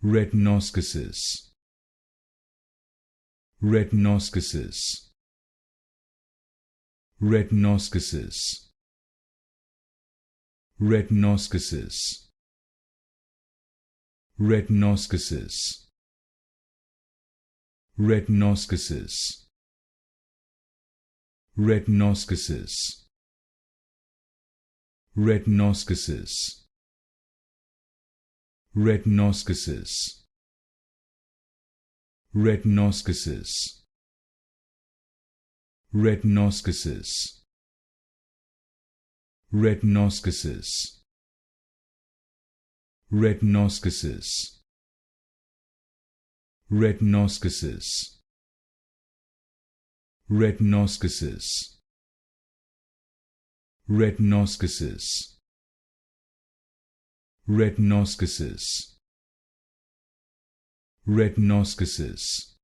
Retinoschisis. Retinoschisis. Retinoschisis. Retinoschisis. Retinoschisis. Retinoschisis. Retinoschisis. Retinoschisis. Retinoschisis. Retinoschisis. Retinoschisis. Retinoschisis. Retinoschisis. Retinoschisis. Retinoschisis. Retinoschisis. Retinoschisis. Retinoschisis.